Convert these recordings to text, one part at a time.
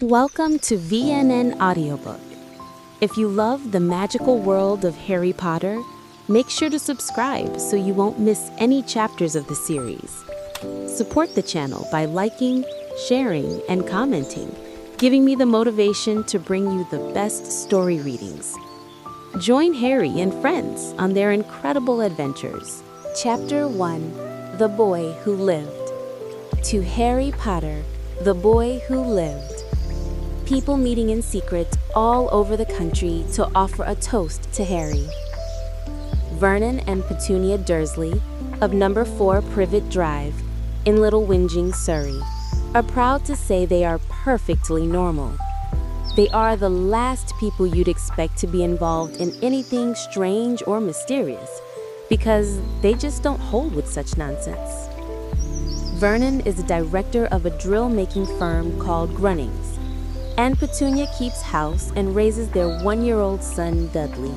Welcome to VNN Audiobook. If you love the magical world of Harry Potter, make sure to subscribe so you won't miss any chapters of the series. Support the channel by liking, sharing, and commenting, giving me the motivation to bring you the best story readings. Join Harry and friends on their incredible adventures. Chapter 1: The Boy Who Lived. To Harry Potter, the boy who lived. People meeting in secret all over the country to offer a toast to Harry. Vernon and Petunia Dursley of number 4 Privet Drive in Little Whinging, Surrey, are proud to say they are perfectly normal. They are the last people you'd expect to be involved in anything strange or mysterious, because they just don't hold with such nonsense. Vernon is the director of a drill-making firm called Grunnings, and Petunia keeps house and raises their 1-year-old son, Dudley.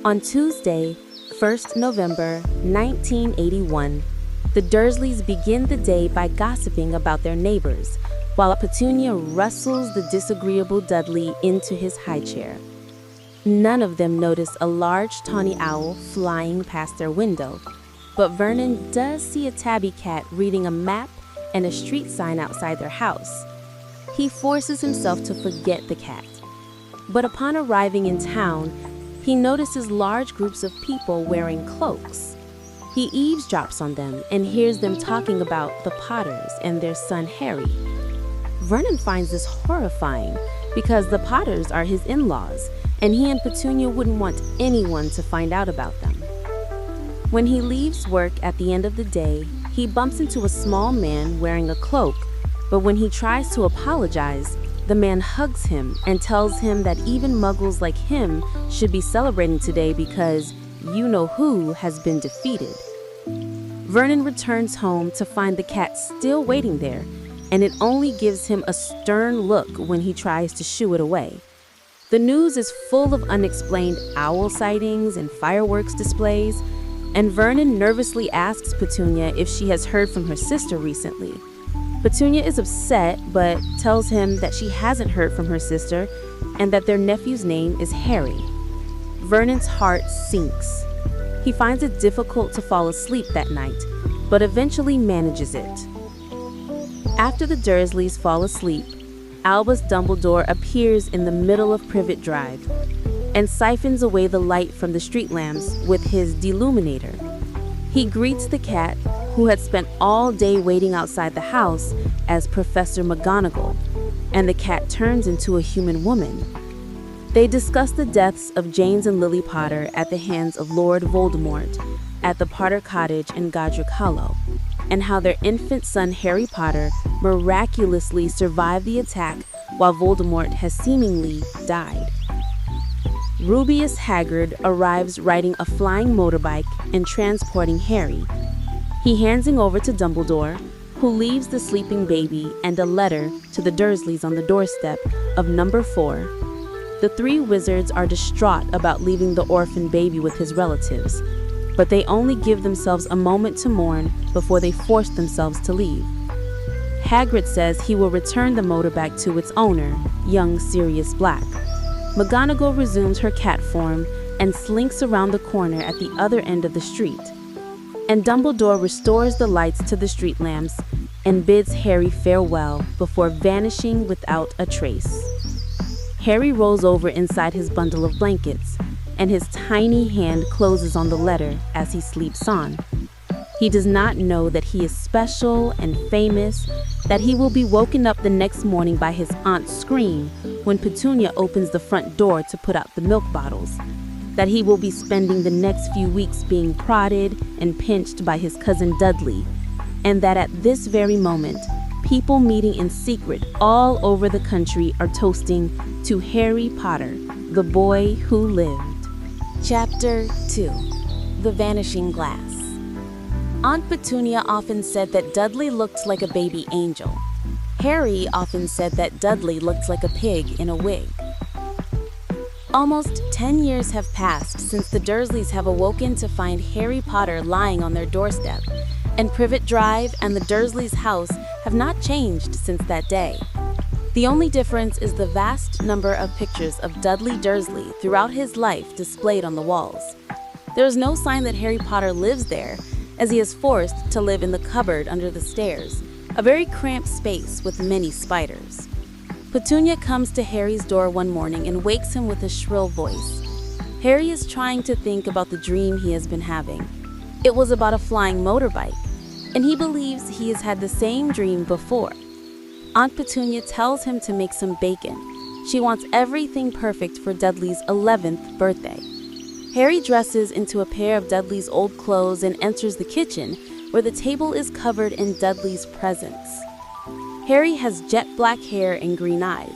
On Tuesday, 1st November 1981, the Dursleys begin the day by gossiping about their neighbors, while Petunia wrestles the disagreeable Dudley into his high chair. None of them notice a large tawny owl flying past their window, but Vernon does see a tabby cat reading a map and a street sign outside their house. He forces himself to forget the cat, but upon arriving in town, he notices large groups of people wearing cloaks. He eavesdrops on them and hears them talking about the Potters and their son Harry. Vernon finds this horrifying because the Potters are his in-laws, and he and Petunia wouldn't want anyone to find out about them. When he leaves work at the end of the day, he bumps into a small man wearing a cloak, but when he tries to apologize, the man hugs him and tells him that even muggles like him should be celebrating today because you-know-who has been defeated. Vernon returns home to find the cat still waiting there, and it only gives him a stern look when he tries to shoo it away. The news is full of unexplained owl sightings and fireworks displays, and Vernon nervously asks Petunia if she has heard from her sister recently. Petunia is upset, but tells him that she hasn't heard from her sister and that their nephew's name is Harry. Vernon's heart sinks. He finds it difficult to fall asleep that night, but eventually manages it. After the Dursleys fall asleep, Albus Dumbledore appears in the middle of Privet Drive and siphons away the light from the street lamps with his deluminator. He greets the cat, who had spent all day waiting outside the house, as Professor McGonagall, and the cat turns into a human woman. They discuss the deaths of James and Lily Potter at the hands of Lord Voldemort at the Potter Cottage in Godric Hollow, and how their infant son Harry Potter miraculously survived the attack while Voldemort has seemingly died. Rubeus Hagrid arrives riding a flying motorbike and transporting Harry. He hands him over to Dumbledore, who leaves the sleeping baby and a letter to the Dursleys on the doorstep of number 4. The 3 wizards are distraught about leaving the orphan baby with his relatives, but they only give themselves a moment to mourn before they force themselves to leave. Hagrid says he will return the motorbike to its owner, young Sirius Black. McGonagall resumes her cat form and slinks around the corner at the other end of the street. And Dumbledore restores the lights to the street lamps and bids Harry farewell before vanishing without a trace. Harry rolls over inside his bundle of blankets, and his tiny hand closes on the letter as he sleeps on. He does not know that he is special and famous, that he will be woken up the next morning by his aunt's scream when Petunia opens the front door to put out the milk bottles, that he will be spending the next few weeks being prodded and pinched by his cousin Dudley, and that at this very moment, people meeting in secret all over the country are toasting to Harry Potter, the boy who lived. Chapter 2: The Vanishing Glass. Aunt Petunia often said that Dudley looked like a baby angel. Harry often said that Dudley looked like a pig in a wig. Almost 10 years have passed since the Dursleys have awoken to find Harry Potter lying on their doorstep, and Privet Drive and the Dursleys' house have not changed since that day. The only difference is the vast number of pictures of Dudley Dursley throughout his life displayed on the walls. There is no sign that Harry Potter lives there, as he is forced to live in the cupboard under the stairs, a very cramped space with many spiders. Petunia comes to Harry's door one morning and wakes him with a shrill voice. Harry is trying to think about the dream he has been having. It was about a flying motorbike, and he believes he has had the same dream before. Aunt Petunia tells him to make some bacon. She wants everything perfect for Dudley's 11th birthday. Harry dresses into a pair of Dudley's old clothes and enters the kitchen, where the table is covered in Dudley's presents. Harry has jet black hair and green eyes.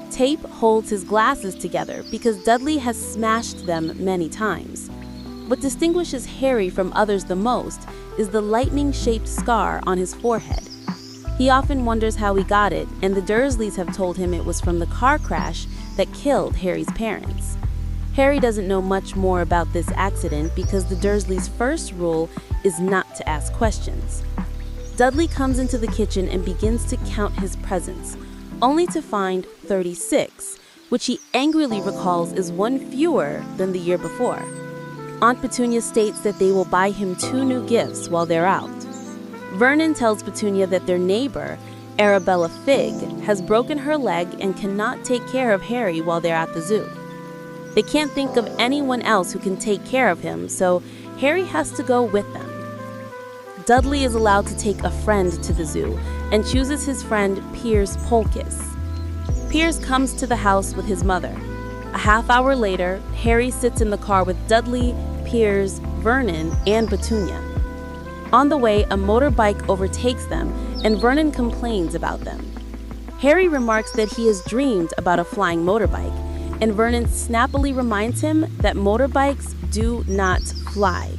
Tape holds his glasses together because Dudley has smashed them many times. What distinguishes Harry from others the most is the lightning-shaped scar on his forehead. He often wonders how he got it, and the Dursleys have told him it was from the car crash that killed Harry's parents. Harry doesn't know much more about this accident because the Dursleys' first rule is not to ask questions. Dudley comes into the kitchen and begins to count his presents, only to find 36, which he angrily recalls is one fewer than the year before. Aunt Petunia states that they will buy him 2 new gifts while they're out. Vernon tells Petunia that their neighbor, Arabella Figg, has broken her leg and cannot take care of Harry while they're at the zoo. They can't think of anyone else who can take care of him, so Harry has to go with them. Dudley is allowed to take a friend to the zoo and chooses his friend Piers Polkiss. Piers comes to the house with his mother. A half hour later, Harry sits in the car with Dudley, Piers, Vernon, and Petunia. On the way, a motorbike overtakes them, and Vernon complains about them. Harry remarks that he has dreamed about a flying motorbike, and Vernon snappily reminds him that motorbikes do not fly.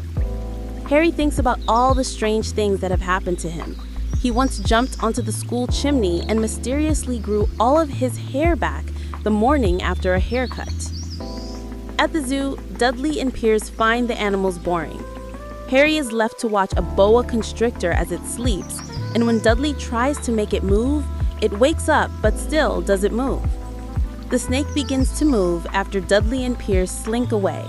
Harry thinks about all the strange things that have happened to him. He once jumped onto the school chimney and mysteriously grew all of his hair back the morning after a haircut. At the zoo, Dudley and Piers find the animals boring. Harry is left to watch a boa constrictor as it sleeps, and when Dudley tries to make it move, it wakes up but still doesn't move. The snake begins to move after Dudley and Piers slink away.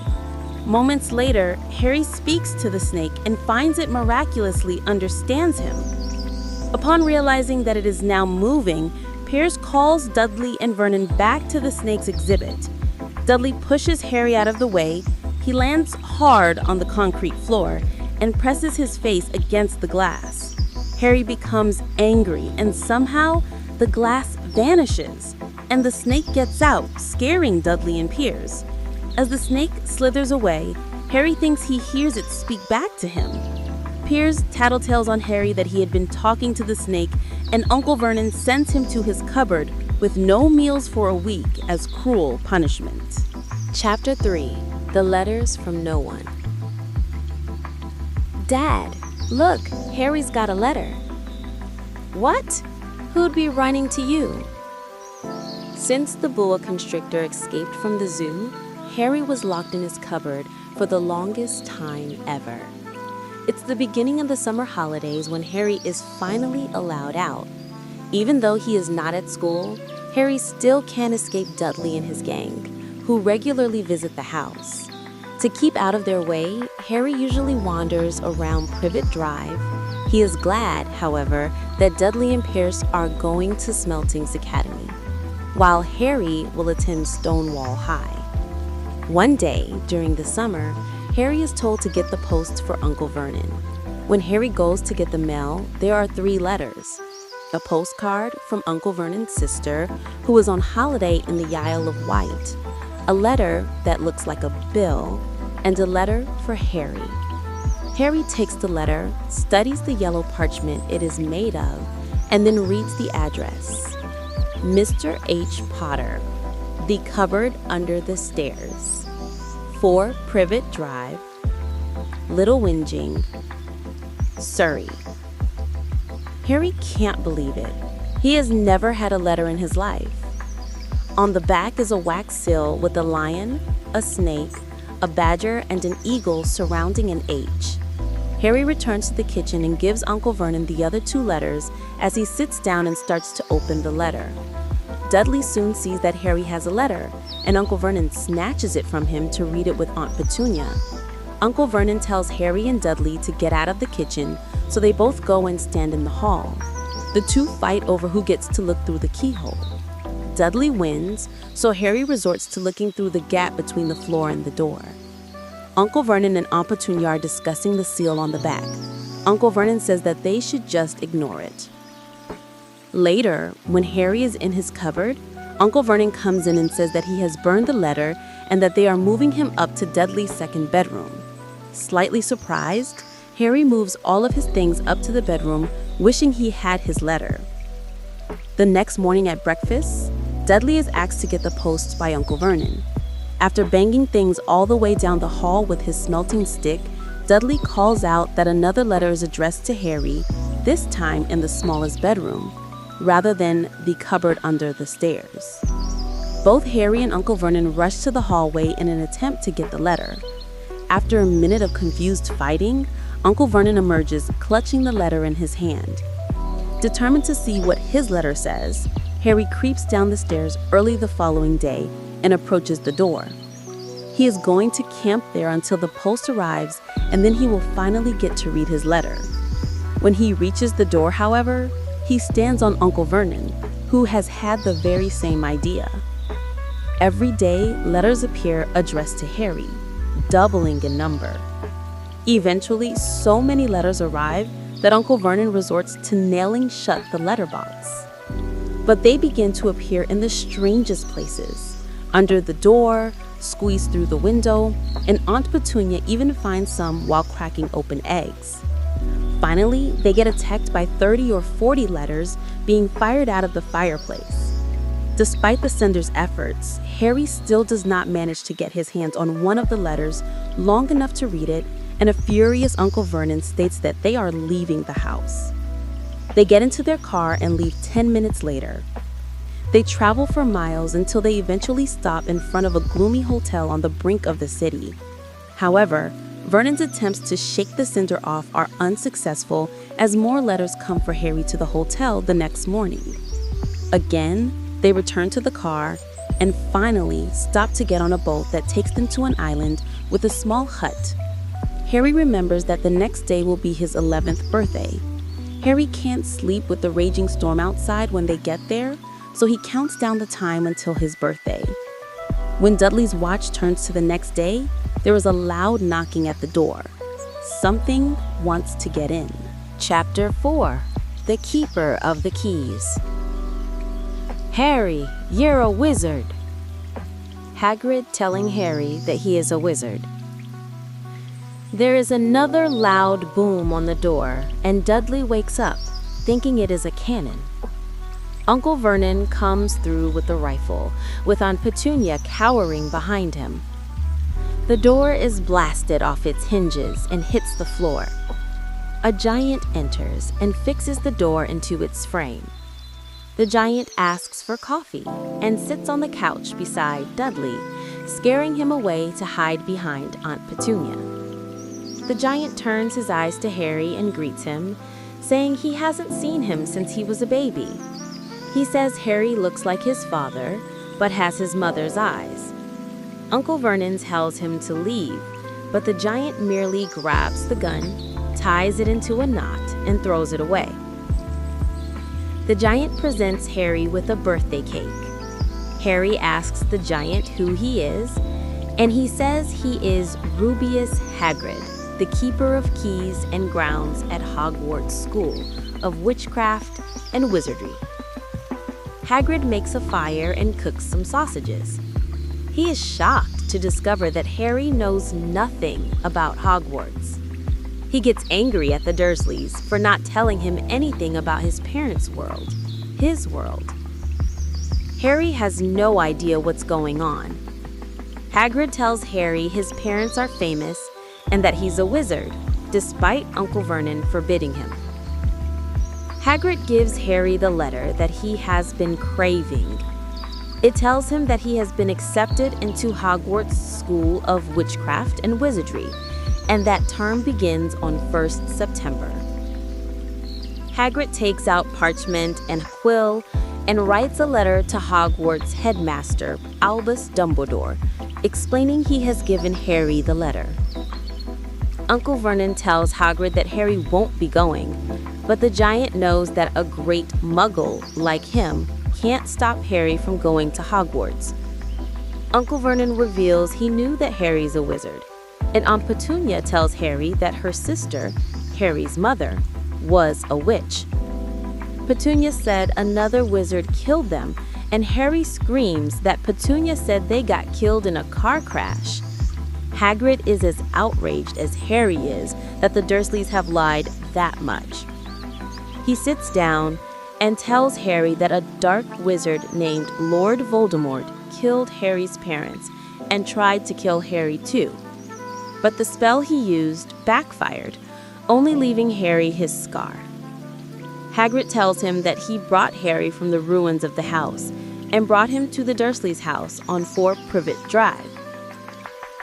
Moments later, Harry speaks to the snake and finds it miraculously understands him. Upon realizing that it is now moving, Piers calls Dudley and Vernon back to the snake's exhibit. Dudley pushes Harry out of the way. He lands hard on the concrete floor and presses his face against the glass. Harry becomes angry, and somehow the glass vanishes, and the snake gets out, scaring Dudley and Piers. As the snake slithers away, Harry thinks he hears it speak back to him. Piers tattletales on Harry that he had been talking to the snake, and Uncle Vernon sends him to his cupboard with no meals for a week as cruel punishment. Chapter 3. The Letters from No One. Dad, look, Harry's got a letter. What? Who'd be writing to you? Since the boa constrictor escaped from the zoo, Harry was locked in his cupboard for the longest time ever. It's the beginning of the summer holidays when Harry is finally allowed out. Even though he is not at school, Harry still can't escape Dudley and his gang, who regularly visit the house. To keep out of their way, Harry usually wanders around Privet Drive. He is glad, however, that Dudley and Piers are going to Smeltings Academy, while Harry will attend Stonewall High. One day, during the summer, Harry is told to get the post for Uncle Vernon. When Harry goes to get the mail, there are 3 letters. A postcard from Uncle Vernon's sister, who is on holiday in the Isle of Wight, a letter that looks like a bill, and a letter for Harry. Harry takes the letter, studies the yellow parchment it is made of, and then reads the address. Mr. H. Potter, The Cupboard Under the Stairs, 4 Privet Drive, Little Whinging, Surrey. Harry can't believe it. He has never had a letter in his life. On the back is a wax seal with a lion, a snake, a badger, and an eagle surrounding an H. Harry returns to the kitchen and gives Uncle Vernon the other 2 letters as he sits down and starts to open the letter. Dudley soon sees that Harry has a letter, and Uncle Vernon snatches it from him to read it with Aunt Petunia. Uncle Vernon tells Harry and Dudley to get out of the kitchen, so they both go and stand in the hall. The two fight over who gets to look through the keyhole. Dudley wins, so Harry resorts to looking through the gap between the floor and the door. Uncle Vernon and Aunt Petunia are discussing the seal on the back. Uncle Vernon says that they should just ignore it. Later, when Harry is in his cupboard, Uncle Vernon comes in and says that he has burned the letter and that they are moving him up to Dudley's second bedroom. Slightly surprised, Harry moves all of his things up to the bedroom, wishing he had his letter. The next morning at breakfast, Dudley is asked to get the post by Uncle Vernon. After banging things all the way down the hall with his smelting stick, Dudley calls out that another letter is addressed to Harry, this time in the smallest bedroom, rather than the cupboard under the stairs. Both Harry and Uncle Vernon rush to the hallway in an attempt to get the letter. After a minute of confused fighting, Uncle Vernon emerges, clutching the letter in his hand. Determined to see what his letter says, Harry creeps down the stairs early the following day and approaches the door. He is going to camp there until the post arrives, and then he will finally get to read his letter. When he reaches the door, however, he stands on Uncle Vernon, who has had the very same idea. Every day, letters appear addressed to Harry, doubling in number. Eventually, so many letters arrive that Uncle Vernon resorts to nailing shut the letterbox. But they begin to appear in the strangest places, under the door, squeezed through the window, and Aunt Petunia even finds some while cracking open eggs. Finally, they get attacked by 30 or 40 letters being fired out of the fireplace. Despite the sender's efforts, Harry still does not manage to get his hands on one of the letters long enough to read it, and a furious Uncle Vernon states that they are leaving the house. They get into their car and leave 10 minutes later. They travel for miles until they eventually stop in front of a gloomy hotel on the brink of the city. However, Vernon's attempts to shake the sender off are unsuccessful as more letters come for Harry to the hotel the next morning. Again, they return to the car and finally stop to get on a boat that takes them to an island with a small hut. Harry remembers that the next day will be his 11th birthday. Harry can't sleep with the raging storm outside when they get there, so he counts down the time until his birthday. When Dudley's watch turns to the next day, there is a loud knocking at the door. Something wants to get in. Chapter 4. The Keeper of the Keys. Harry, you're a wizard. Hagrid telling Harry that he is a wizard. There is another loud boom on the door, and Dudley wakes up, thinking it is a cannon. Uncle Vernon comes through with the rifle, with Aunt Petunia cowering behind him. The door is blasted off its hinges and hits the floor. A giant enters and fixes the door into its frame. The giant asks for coffee and sits on the couch beside Dudley, scaring him away to hide behind Aunt Petunia. The giant turns his eyes to Harry and greets him, saying he hasn't seen him since he was a baby. He says Harry looks like his father, but has his mother's eyes. Uncle Vernon tells him to leave, but the giant merely grabs the gun, ties it into a knot, and throws it away. The giant presents Harry with a birthday cake. Harry asks the giant who he is, and he says he is Rubeus Hagrid, the keeper of keys and grounds at Hogwarts School of Witchcraft and Wizardry. Hagrid makes a fire and cooks some sausages. He is shocked to discover that Harry knows nothing about Hogwarts. He gets angry at the Dursleys for not telling him anything about his parents' world, his world. Harry has no idea what's going on. Hagrid tells Harry his parents are famous and that he's a wizard, despite Uncle Vernon forbidding him. Hagrid gives Harry the letter that he has been craving. It tells him that he has been accepted into Hogwarts School of Witchcraft and Wizardry, and that term begins on 1st September. Hagrid takes out parchment and quill and writes a letter to Hogwarts headmaster Albus Dumbledore, explaining he has given Harry the letter. Uncle Vernon tells Hagrid that Harry won't be going, but the giant knows that a great muggle like him can't stop Harry from going to Hogwarts. Uncle Vernon reveals he knew that Harry's a wizard, and Aunt Petunia tells Harry that her sister, Harry's mother, was a witch. Petunia said another wizard killed them, and Harry screams that Petunia said they got killed in a car crash. Hagrid is as outraged as Harry is that the Dursleys have lied that much. He sits down and tells Harry that a dark wizard named Lord Voldemort killed Harry's parents and tried to kill Harry too. But the spell he used backfired, only leaving Harry his scar. Hagrid tells him that he brought Harry from the ruins of the house and brought him to the Dursleys' house on 4 Privet Drive.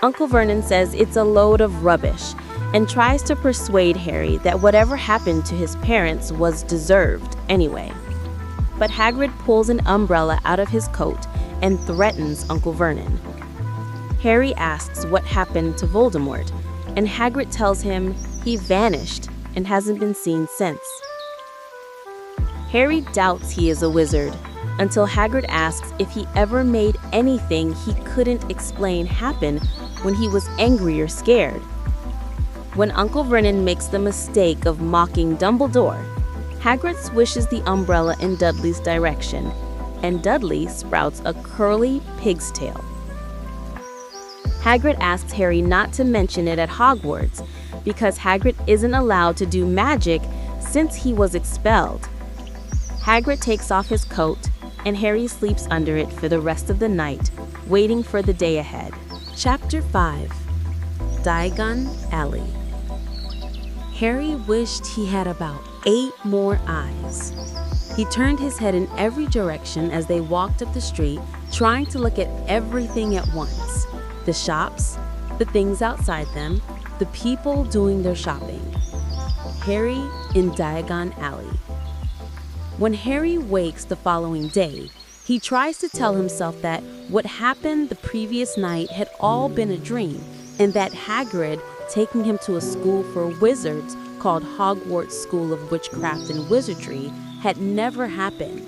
Uncle Vernon says it's a load of rubbish and tries to persuade Harry that whatever happened to his parents was deserved anyway. But Hagrid pulls an umbrella out of his coat and threatens Uncle Vernon. Harry asks what happened to Voldemort, and Hagrid tells him he vanished and hasn't been seen since. Harry doubts he is a wizard until Hagrid asks if he ever made anything he couldn't explain happen when he was angry or scared. When Uncle Vernon makes the mistake of mocking Dumbledore, Hagrid swishes the umbrella in Dudley's direction, and Dudley sprouts a curly pig's tail. Hagrid asks Harry not to mention it at Hogwarts because Hagrid isn't allowed to do magic since he was expelled. Hagrid takes off his coat, and Harry sleeps under it for the rest of the night, waiting for the day ahead. Chapter 5. Diagon Alley. Harry wished he had about 8 more eyes. He turned his head in every direction as they walked up the street, trying to look at everything at once. The shops, the things outside them, the people doing their shopping. Harry in Diagon Alley. When Harry wakes the following day, he tries to tell himself that what happened the previous night had all been a dream, and that Hagrid taking him to a school for wizards called Hogwarts School of Witchcraft and Wizardry had never happened.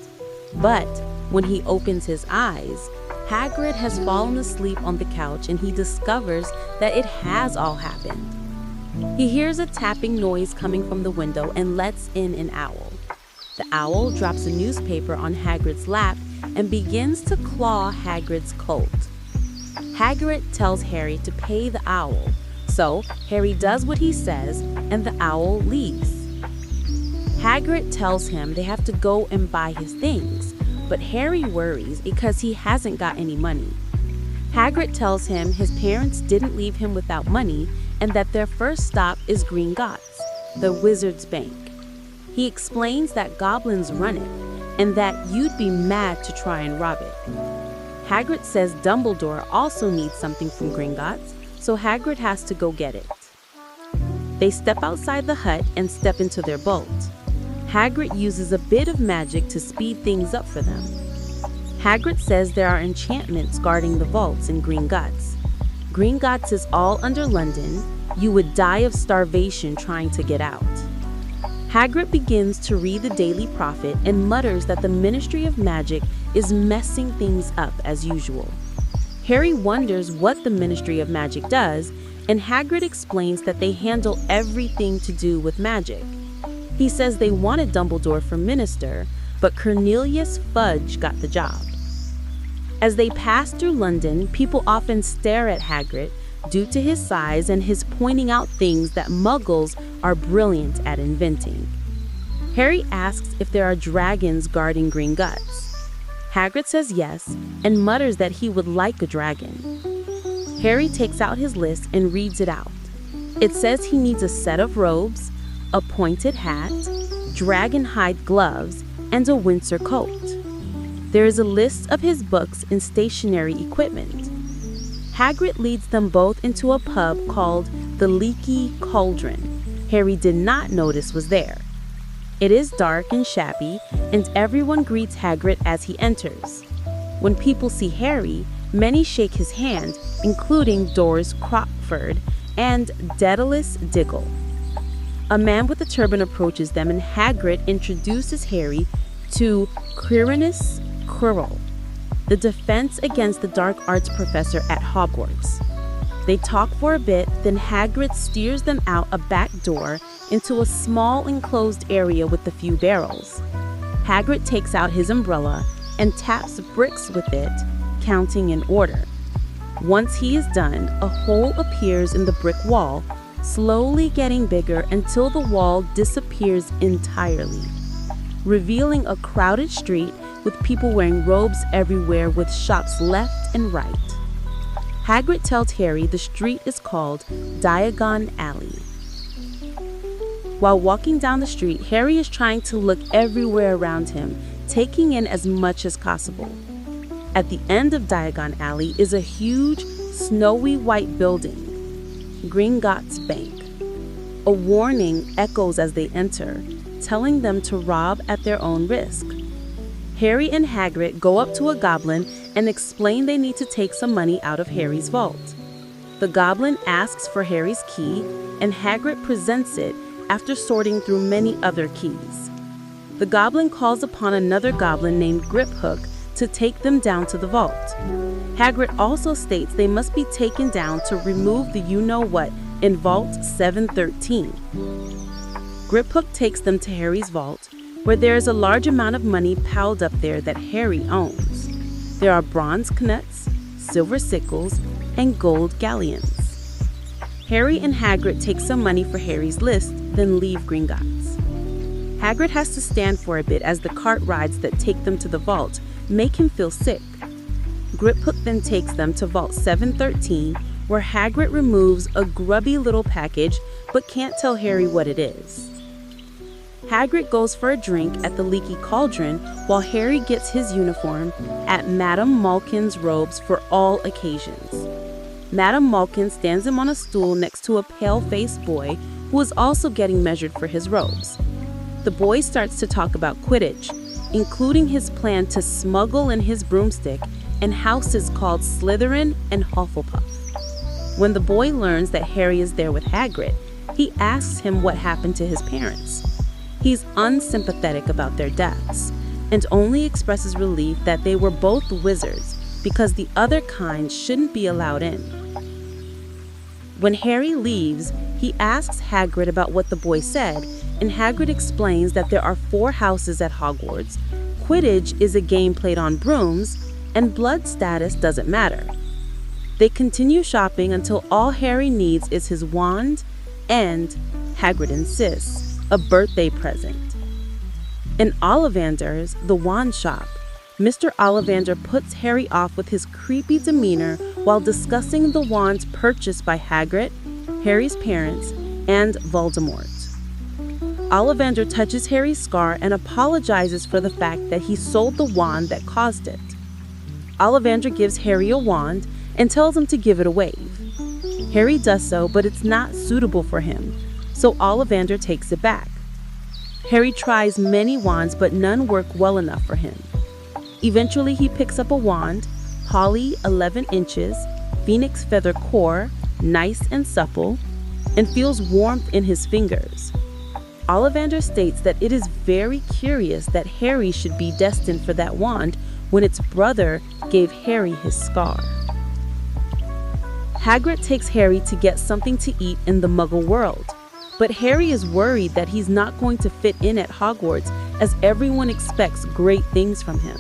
But when he opens his eyes, Hagrid has fallen asleep on the couch and he discovers that it has all happened. He hears a tapping noise coming from the window and lets in an owl. The owl drops a newspaper on Hagrid's lap and begins to claw Hagrid's coat. Hagrid tells Harry to pay the owl, so Harry does what he says and the owl leaves. Hagrid tells him they have to go and buy his things, but Harry worries because he hasn't got any money. Hagrid tells him his parents didn't leave him without money and that their first stop is Gringotts, the wizard's bank. He explains that goblins run it and that you'd be mad to try and rob it. Hagrid says Dumbledore also needs something from Gringotts, so Hagrid has to go get it. They step outside the hut and step into their boat. Hagrid uses a bit of magic to speed things up for them. Hagrid says there are enchantments guarding the vaults in Gringotts. Gringotts is all under London. You would die of starvation trying to get out. Hagrid begins to read the Daily Prophet and mutters that the Ministry of Magic is messing things up as usual. Harry wonders what the Ministry of Magic does, and Hagrid explains that they handle everything to do with magic. He says they wanted Dumbledore for minister, but Cornelius Fudge got the job. As they pass through London, people often stare at Hagrid due to his size and his pointing out things that muggles are brilliant at inventing. Harry asks if there are dragons guarding Gringotts. Hagrid says yes and mutters that he would like a dragon. Harry takes out his list and reads it out. It says he needs a set of robes, a pointed hat, dragon hide gloves, and a Windsor coat. There is a list of his books and stationery equipment. Hagrid leads them both into a pub called the Leaky Cauldron. Harry did not notice was there. It is dark and shabby, and everyone greets Hagrid as he enters. When people see Harry, many shake his hand, including Doris Crockford and Daedalus Diggle. A man with a turban approaches them, and Hagrid introduces Harry to Quirinus Quirrell, the defense against the dark arts professor at Hogwarts. They talk for a bit, then Hagrid steers them out a back door into a small enclosed area with a few barrels. Hagrid takes out his umbrella and taps bricks with it, counting in order. Once he is done, a hole appears in the brick wall, slowly getting bigger until the wall disappears entirely, revealing a crowded street with people wearing robes everywhere with shops left and right. Hagrid tells Harry the street is called Diagon Alley. While walking down the street, Harry is trying to look everywhere around him, taking in as much as possible. At the end of Diagon Alley is a huge, snowy white building, Gringotts Bank. A warning echoes as they enter, telling them to rob at their own risk. Harry and Hagrid go up to a goblin and explain they need to take some money out of Harry's vault. The goblin asks for Harry's key, and Hagrid presents it after sorting through many other keys. The goblin calls upon another goblin named Griphook to take them down to the vault. Hagrid also states they must be taken down to remove the you-know-what in Vault 713. Griphook takes them to Harry's vault, where there is a large amount of money piled up there that Harry owns. There are bronze knuts, silver sickles, and gold galleons. Harry and Hagrid take some money for Harry's list, then leave Gringotts. Hagrid has to stand for a bit as the cart rides that take them to the vault make him feel sick. Griphook then takes them to Vault 713, where Hagrid removes a grubby little package but can't tell Harry what it is. Hagrid goes for a drink at the Leaky Cauldron while Harry gets his uniform at Madame Malkin's robes for all occasions. Madame Malkin stands him on a stool next to a pale-faced boy who is also getting measured for his robes. The boy starts to talk about Quidditch, including his plan to smuggle in his broomstick and houses called Slytherin and Hufflepuff. When the boy learns that Harry is there with Hagrid, he asks him what happened to his parents. He's unsympathetic about their deaths and only expresses relief that they were both wizards because the other kind shouldn't be allowed in. When Harry leaves, he asks Hagrid about what the boy said, and Hagrid explains that there are 4 houses at Hogwarts, Quidditch is a game played on brooms, and blood status doesn't matter. They continue shopping until all Harry needs is his wand and, Hagrid insists, a birthday present. In Ollivander's, the wand shop, Mr. Ollivander puts Harry off with his creepy demeanor while discussing the wands purchased by Hagrid, Harry's parents, and Voldemort. Ollivander touches Harry's scar and apologizes for the fact that he sold the wand that caused it. Ollivander gives Harry a wand and tells him to give it a wave. Harry does so, but it's not suitable for him, so Ollivander takes it back. Harry tries many wands, but none work well enough for him. Eventually, he picks up a wand, Holly 11 inches, Phoenix feather core, nice and supple, and feels warmth in his fingers. Ollivander states that it is very curious that Harry should be destined for that wand when its brother gave Harry his scar. Hagrid takes Harry to get something to eat in the Muggle world, but Harry is worried that he's not going to fit in at Hogwarts as everyone expects great things from him.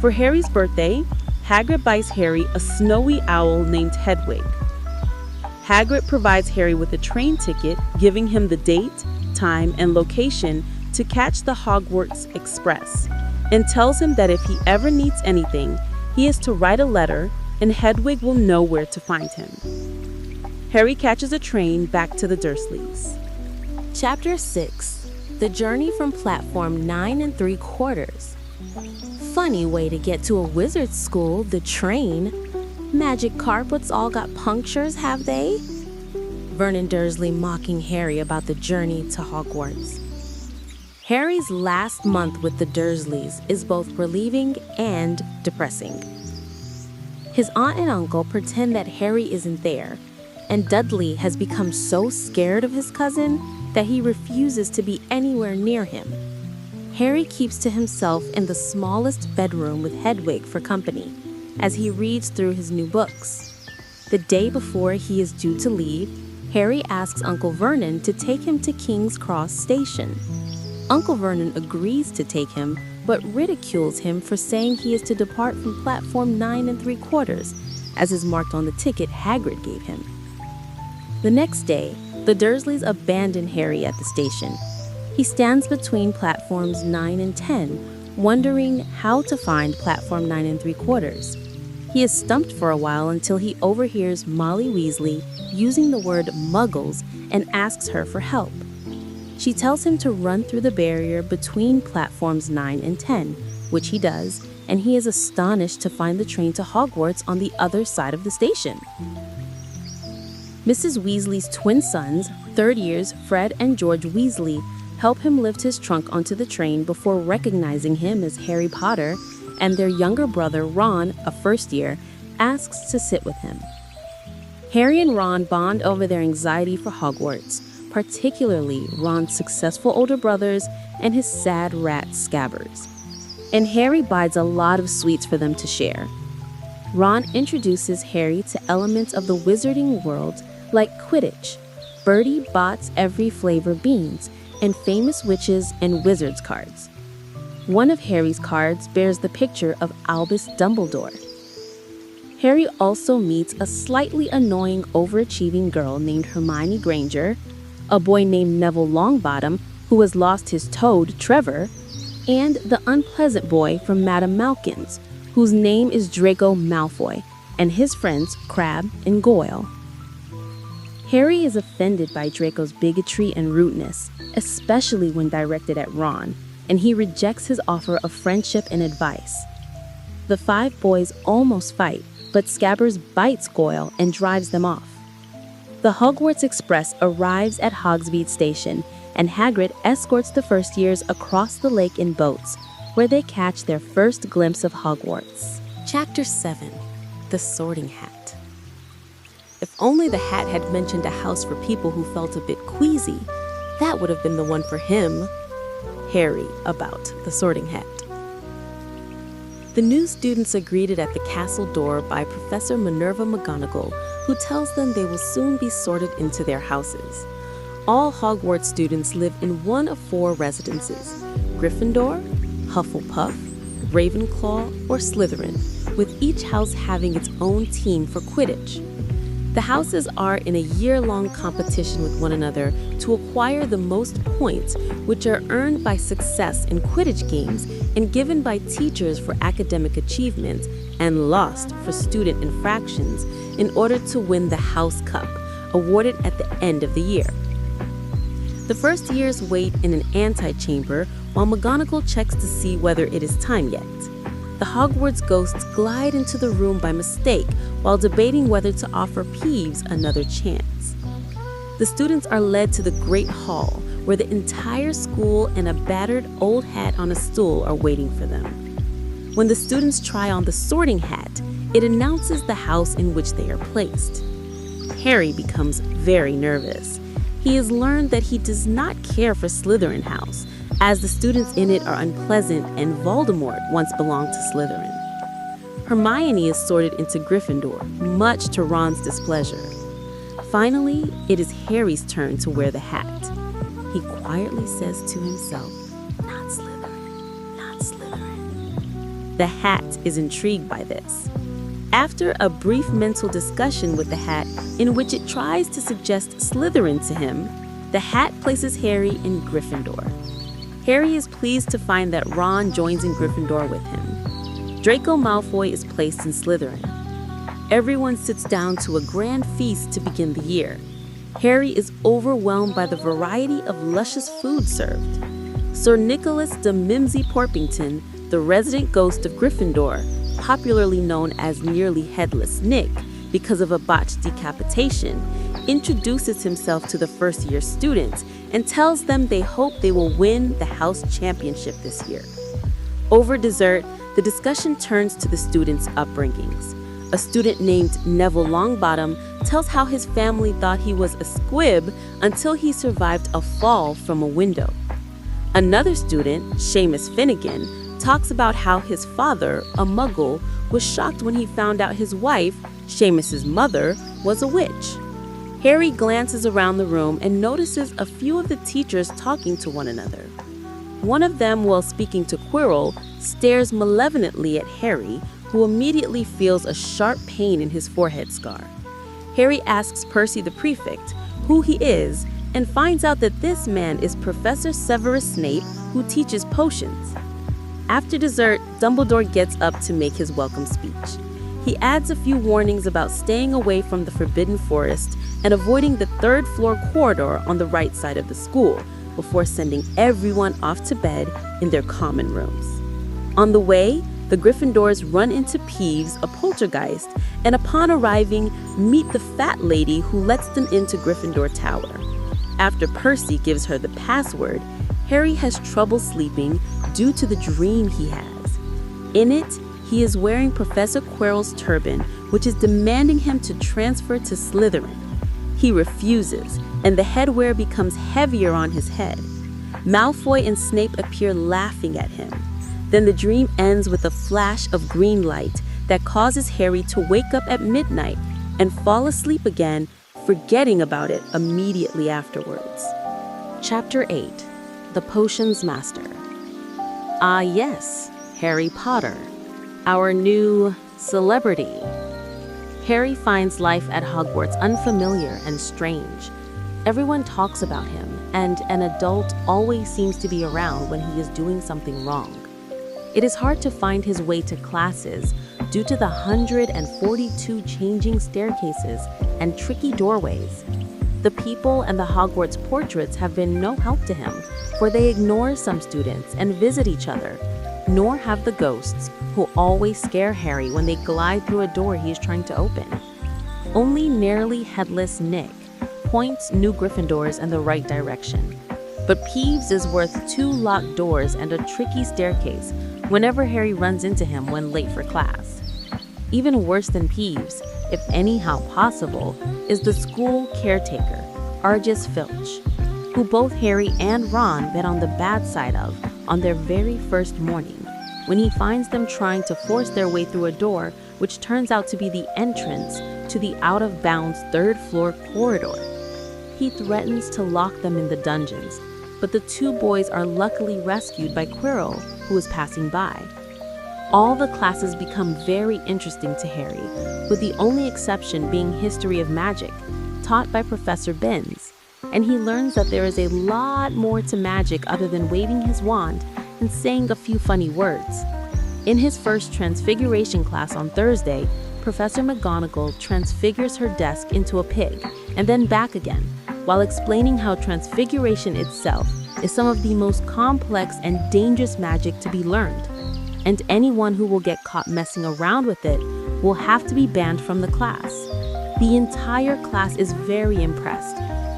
For Harry's birthday, Hagrid buys Harry a snowy owl named Hedwig. Hagrid provides Harry with a train ticket, giving him the date, time, and location to catch the Hogwarts Express, and tells him that if he ever needs anything, he is to write a letter and Hedwig will know where to find him. Harry catches a train back to the Dursleys. Chapter 6. The Journey from Platform 9 3/4. Funny way to get to a wizard's school, the train. Magic carpets all got punctures, have they? Vernon Dursley mocking Harry about the journey to Hogwarts. Harry's last month with the Dursleys is both relieving and depressing. His aunt and uncle pretend that Harry isn't there, and Dudley has become so scared of his cousin that he refuses to be anywhere near him. Harry keeps to himself in the smallest bedroom with Hedwig for company as he reads through his new books. The day before he is due to leave, Harry asks Uncle Vernon to take him to King's Cross Station. Uncle Vernon agrees to take him, but ridicules him for saying he is to depart from platform 9 3/4, as is marked on the ticket Hagrid gave him. The next day, the Dursleys abandon Harry at the station. He stands between platforms 9 and 10, wondering how to find platform 9 3/4. He is stumped for a while until he overhears Molly Weasley using the word muggles and asks her for help. She tells him to run through the barrier between platforms 9 and 10, which he does, and he is astonished to find the train to Hogwarts on the other side of the station. Mrs. Weasley's twin sons, third years Fred and George Weasley, help him lift his trunk onto the train before recognizing him as Harry Potter, and their younger brother Ron, a first year, asks to sit with him. Harry and Ron bond over their anxiety for Hogwarts, particularly Ron's successful older brothers and his sad rat Scabbers. And Harry buys a lot of sweets for them to share. Ron introduces Harry to elements of the wizarding world like Quidditch, Bertie Bott's every flavor beans, and famous witches and wizards cards. One of Harry's cards bears the picture of Albus Dumbledore. Harry also meets a slightly annoying, overachieving girl named Hermione Granger, a boy named Neville Longbottom who has lost his toad, Trevor, and the unpleasant boy from Madame Malkin's, whose name is Draco Malfoy, and his friends Crabbe and Goyle. Harry is offended by Draco's bigotry and rudeness, especially when directed at Ron, and he rejects his offer of friendship and advice. The 5 boys almost fight, but Scabbers bites Goyle and drives them off. The Hogwarts Express arrives at Hogsmeade Station, and Hagrid escorts the first years across the lake in boats, where they catch their first glimpse of Hogwarts. Chapter 7. The Sorting Hat. If only the hat had mentioned a house for people who felt a bit queasy, that would have been the one for him. Harry about the Sorting Hat. The new students are greeted at the castle door by Professor Minerva McGonagall, who tells them they will soon be sorted into their houses. All Hogwarts students live in one of 4 residences: Gryffindor, Hufflepuff, Ravenclaw, or Slytherin, with each house having its own team for Quidditch. The houses are in a year-long competition with one another to acquire the most points, which are earned by success in Quidditch games and given by teachers for academic achievements and lost for student infractions in order to win the House Cup, awarded at the end of the year. The first years wait in an antechamber while McGonagall checks to see whether it is time yet. The Hogwarts ghosts glide into the room by mistake while debating whether to offer Peeves another chance. The students are led to the Great Hall, where the entire school and a battered old hat on a stool are waiting for them. When the students try on the sorting hat, it announces the house in which they are placed. Harry becomes very nervous. He has learned that he does not care for Slytherin House, as the students in it are unpleasant and Voldemort once belonged to Slytherin. Hermione is sorted into Gryffindor, much to Ron's displeasure. Finally, it is Harry's turn to wear the hat. He quietly says to himself, "Not Slytherin, not Slytherin." The hat is intrigued by this. After a brief mental discussion with the hat in which it tries to suggest Slytherin to him, the hat places Harry in Gryffindor. Harry is pleased to find that Ron joins in Gryffindor with him. Draco Malfoy is placed in Slytherin. Everyone sits down to a grand feast to begin the year. Harry is overwhelmed by the variety of luscious food served. Sir Nicholas de Mimsy Porpington, the resident ghost of Gryffindor, popularly known as Nearly Headless Nick because of a botched decapitation, introduces himself to the first-year students and tells them they hope they will win the house championship this year. Over dessert, the discussion turns to the students' upbringings. A student named Neville Longbottom tells how his family thought he was a squib until he survived a fall from a window. Another student, Seamus Finnegan, talks about how his father, a muggle, was shocked when he found out his wife, Seamus's mother, was a witch. Harry glances around the room and notices a few of the teachers talking to one another. One of them, while speaking to Quirrell, stares malevolently at Harry, who immediately feels a sharp pain in his forehead scar. Harry asks Percy the prefect who he is and finds out that this man is Professor Severus Snape, who teaches potions. After dessert, Dumbledore gets up to make his welcome speech. He adds a few warnings about staying away from the Forbidden Forest and avoiding the third-floor corridor on the right side of the school, before sending everyone off to bed in their common rooms. On the way, the Gryffindors run into Peeves, a poltergeist, and upon arriving, meet the fat lady who lets them into Gryffindor Tower. After Percy gives her the password, Harry has trouble sleeping due to the dream he has. In it, he is wearing Professor Quirrell's turban, which is demanding him to transfer to Slytherin. He refuses, and the headwear becomes heavier on his head. Malfoy and Snape appear laughing at him. Then the dream ends with a flash of green light that causes Harry to wake up at midnight and fall asleep again, forgetting about it immediately afterwards. Chapter 8. The Potions Master. Ah yes, Harry Potter, our new celebrity. Harry finds life at Hogwarts unfamiliar and strange. Everyone talks about him, and an adult always seems to be around when he is doing something wrong. It is hard to find his way to classes due to the 142 changing staircases and tricky doorways. The people and the Hogwarts portraits have been no help to him, for they ignore some students and visit each other, nor have the ghosts, who always scare Harry when they glide through a door he is trying to open. Only nearly headless Nick points new Gryffindors in the right direction, but Peeves is worth 2 locked doors and a tricky staircase whenever Harry runs into him when late for class. Even worse than Peeves, if anyhow possible, is the school caretaker, Argus Filch, who both Harry and Ron bet on the bad side of on their very first morning, when he finds them trying to force their way through a door which turns out to be the entrance to the out-of-bounds third-floor corridor. He threatens to lock them in the dungeons, but the 2 boys are luckily rescued by Quirrell, who is passing by. All the classes become very interesting to Harry, with the only exception being History of Magic, taught by Professor Binns, and he learns that there is a lot more to magic other than waving his wand and saying a few funny words. In his first Transfiguration class on Thursday, Professor McGonagall transfigures her desk into a pig and then back again, while explaining how Transfiguration itself is some of the most complex and dangerous magic to be learned, and anyone who will get caught messing around with it will have to be banned from the class. The entire class is very impressed,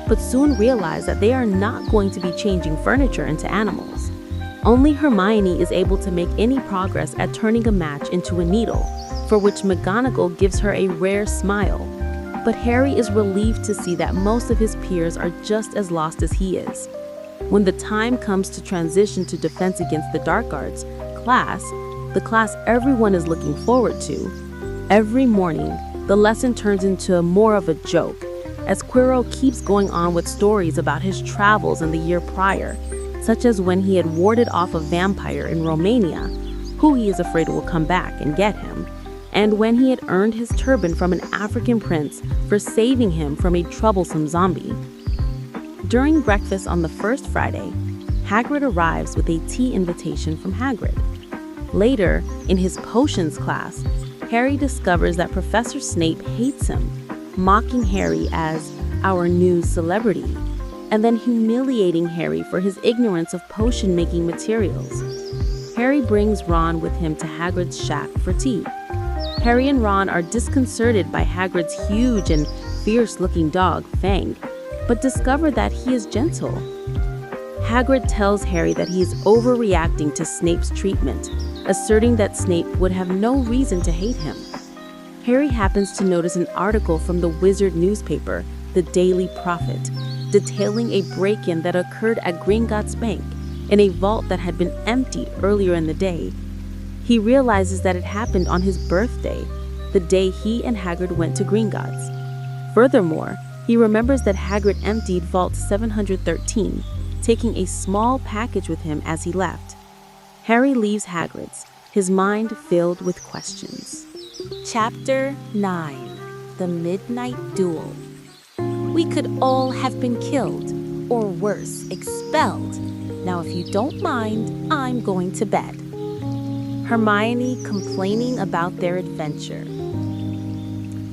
but soon realize that they are not going to be changing furniture into animals. Only Hermione is able to make any progress at turning a match into a needle, for which McGonagall gives her a rare smile. But Harry is relieved to see that most of his peers are just as lost as he is. When the time comes to transition to Defense Against the Dark Arts class, the class everyone is looking forward to, every morning, the lesson turns into more of a joke, as Quirrell keeps going on with stories about his travels in the year prior, such as when he had warded off a vampire in Romania, who he is afraid will come back and get him, and when he had earned his turban from an African prince for saving him from a troublesome zombie. During breakfast on the first Friday, Hagrid arrives with a tea invitation from Hagrid. Later, in his potions class, Harry discovers that Professor Snape hates him, mocking Harry as our new celebrity, and then humiliating Harry for his ignorance of potion-making materials. Harry brings Ron with him to Hagrid's shack for tea. Harry and Ron are disconcerted by Hagrid's huge and fierce-looking dog, Fang, but discover that he is gentle, Hagrid tells Harry that he is overreacting to Snape's treatment, asserting that Snape would have no reason to hate him. Harry happens to notice an article from the Wizard newspaper, the Daily Prophet, detailing a break-in that occurred at Gringotts Bank in a vault that had been emptied earlier in the day. He realizes that it happened on his birthday, the day he and Hagrid went to Gringotts. Furthermore, he remembers that Hagrid emptied Vault 713, taking a small package with him as he left. Harry leaves Hagrid's, his mind filled with questions. Chapter 9. The Midnight Duel. We could all have been killed, or worse, expelled. Now if you don't mind, I'm going to bed. Hermione complaining about their adventure.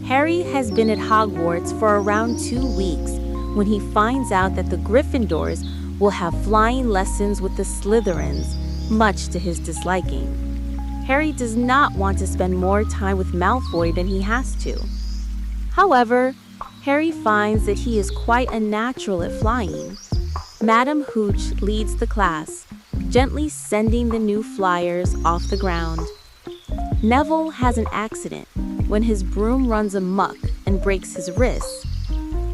Harry has been at Hogwarts for around 2 weeks when he finds out that the Gryffindors will have flying lessons with the Slytherins, much to his disliking. Harry does not want to spend more time with Malfoy than he has to. However, Harry finds that he is quite a natural at flying. Madam Hooch leads the class, gently sending the new flyers off the ground. Neville has an accident when his broom runs amok and breaks his wrist.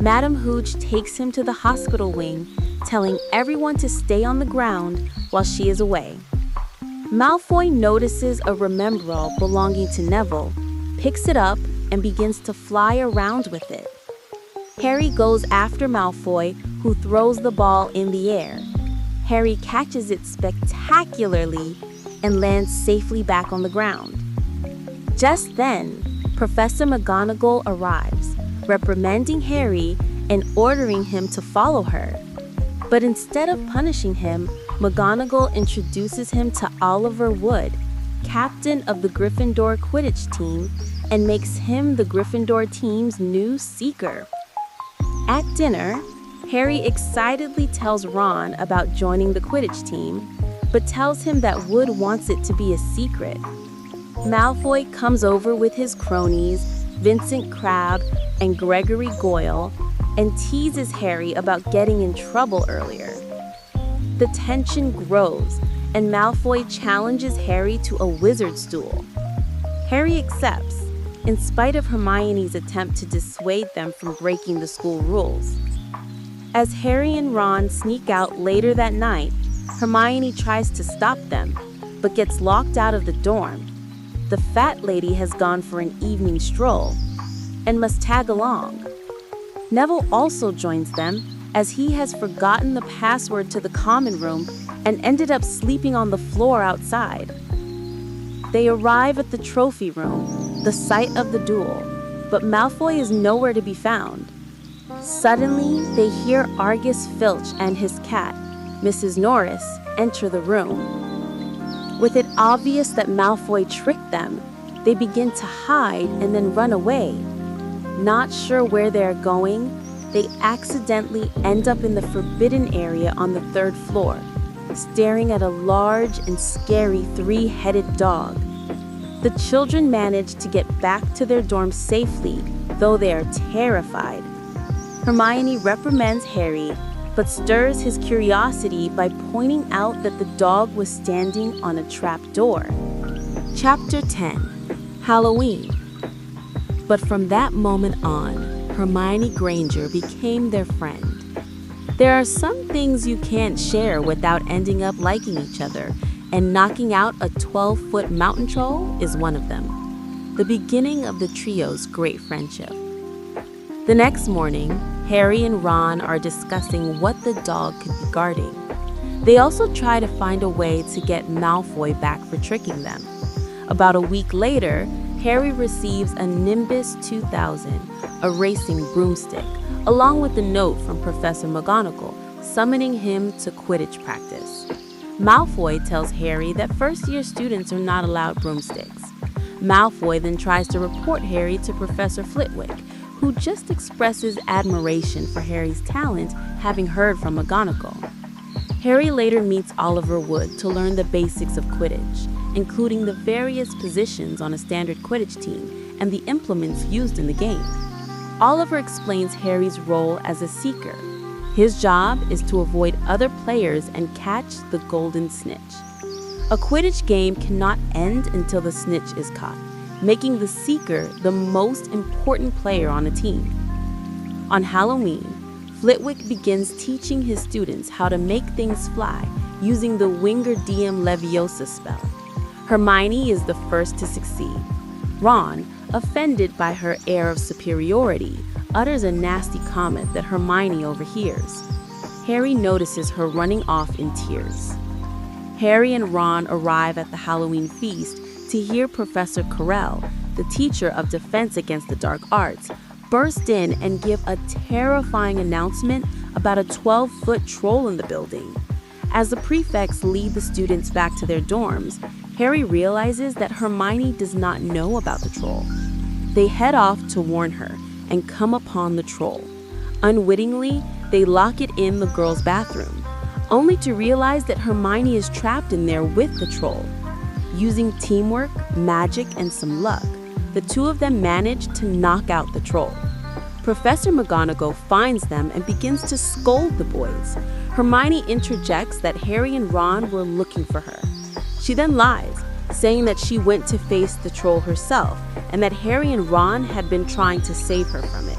Madam Hooch takes him to the hospital wing, telling everyone to stay on the ground while she is away. Malfoy notices a Remembrall belonging to Neville, picks it up, and begins to fly around with it. Harry goes after Malfoy, who throws the ball in the air. Harry catches it spectacularly and lands safely back on the ground. Just then, Professor McGonagall arrives, reprimanding Harry and ordering him to follow her. But instead of punishing him, McGonagall introduces him to Oliver Wood, captain of the Gryffindor Quidditch team, and makes him the Gryffindor team's new seeker. At dinner, Harry excitedly tells Ron about joining the Quidditch team, but tells him that Wood wants it to be a secret. Malfoy comes over with his cronies, Vincent Crabbe and Gregory Goyle, and teases Harry about getting in trouble earlier. The tension grows, and Malfoy challenges Harry to a wizard's duel. Harry accepts, in spite of Hermione's attempt to dissuade them from breaking the school rules. As Harry and Ron sneak out later that night, Hermione tries to stop them, but gets locked out of the dorm. The fat lady has gone for an evening stroll and must tag along. Neville also joins them, as he has forgotten the password to the common room and ended up sleeping on the floor outside. They arrive at the trophy room, the site of the duel, but Malfoy is nowhere to be found. Suddenly, they hear Argus Filch and his cat, Mrs. Norris, enter the room. With it obvious that Malfoy tricked them, they begin to hide and then run away. Not sure where they are going, they accidentally end up in the forbidden area on the 3rd floor, staring at a large and scary 3-headed dog. The children manage to get back to their dorm safely, though they are terrified. Hermione reprimands Harry, but stirs his curiosity by pointing out that the dog was standing on a trap door. Chapter 10. Halloween. But from that moment on, Hermione Granger became their friend. There are some things you can't share without ending up liking each other, and knocking out a 12-foot mountain troll is one of them. The beginning of the trio's great friendship. The next morning, Harry and Ron are discussing what the dog could be guarding. They also try to find a way to get Malfoy back for tricking them. About a week later, Harry receives a Nimbus 2000, a racing broomstick, along with a note from Professor McGonagall, summoning him to Quidditch practice. Malfoy tells Harry that first-year students are not allowed broomsticks. Malfoy then tries to report Harry to Professor Flitwick, who just expresses admiration for Harry's talent, having heard from McGonagall. Harry later meets Oliver Wood to learn the basics of Quidditch, including the various positions on a standard Quidditch team and the implements used in the game. Oliver explains Harry's role as a seeker. His job is to avoid other players and catch the golden snitch. A Quidditch game cannot end until the snitch is caught, making the seeker the most important player on a team. On Halloween, Flitwick begins teaching his students how to make things fly using the Wingardium Leviosa spell. Hermione is the first to succeed. Ron, offended by her air of superiority, utters a nasty comment that Hermione overhears. Harry notices her running off in tears. Harry and Ron arrive at the Halloween feast to hear Professor Quirrell, the teacher of Defense Against the Dark Arts, burst in and give a terrifying announcement about a 12-foot troll in the building. As the prefects lead the students back to their dorms, Harry realizes that Hermione does not know about the troll. They head off to warn her and come upon the troll. Unwittingly, they lock it in the girls' bathroom, only to realize that Hermione is trapped in there with the troll. Using teamwork, magic, and some luck, the two of them manage to knock out the troll. Professor McGonagall finds them and begins to scold the boys. Hermione interjects that Harry and Ron were looking for her. She then lies, saying that she went to face the troll herself and that Harry and Ron had been trying to save her from it.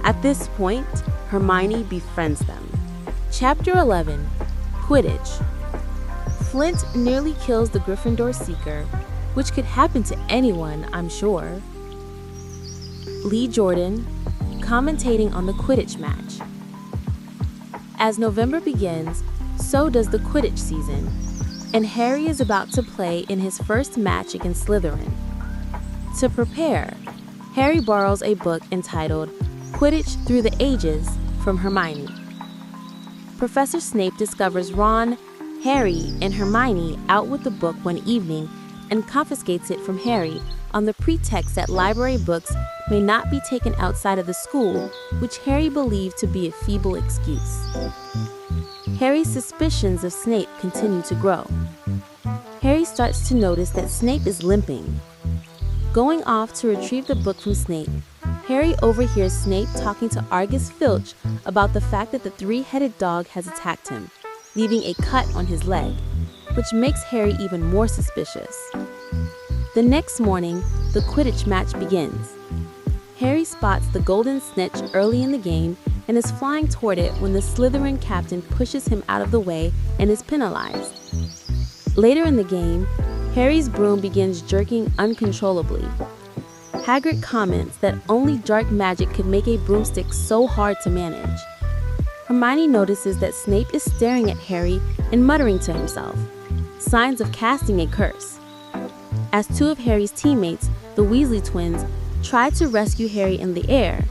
At this point, Hermione befriends them. Chapter 11, Quidditch. Flint nearly kills the Gryffindor Seeker, which could happen to anyone, I'm sure. Lee Jordan, commentating on the Quidditch match. As November begins, so does the Quidditch season, and Harry is about to play in his first match against Slytherin. To prepare, Harry borrows a book entitled Quidditch Through the Ages from Hermione. Professor Snape discovers Ron, Harry, and Hermione out with the book one evening and confiscates it from Harry on the pretext that library books may not be taken outside of the school, which Harry believed to be a feeble excuse. Harry's suspicions of Snape continue to grow. Harry starts to notice that Snape is limping. Going off to retrieve the book from Snape, Harry overhears Snape talking to Argus Filch about the fact that the three-headed dog has attacked him, leaving a cut on his leg, which makes Harry even more suspicious. The next morning, the Quidditch match begins. Harry spots the golden snitch early in the game and is flying toward it when the Slytherin captain pushes him out of the way and is penalized. Later in the game, Harry's broom begins jerking uncontrollably. Hagrid comments that only dark magic could make a broomstick so hard to manage. Hermione notices that Snape is staring at Harry and muttering to himself, signs of casting a curse. As two of Harry's teammates, the Weasley twins, try to rescue Harry in the air,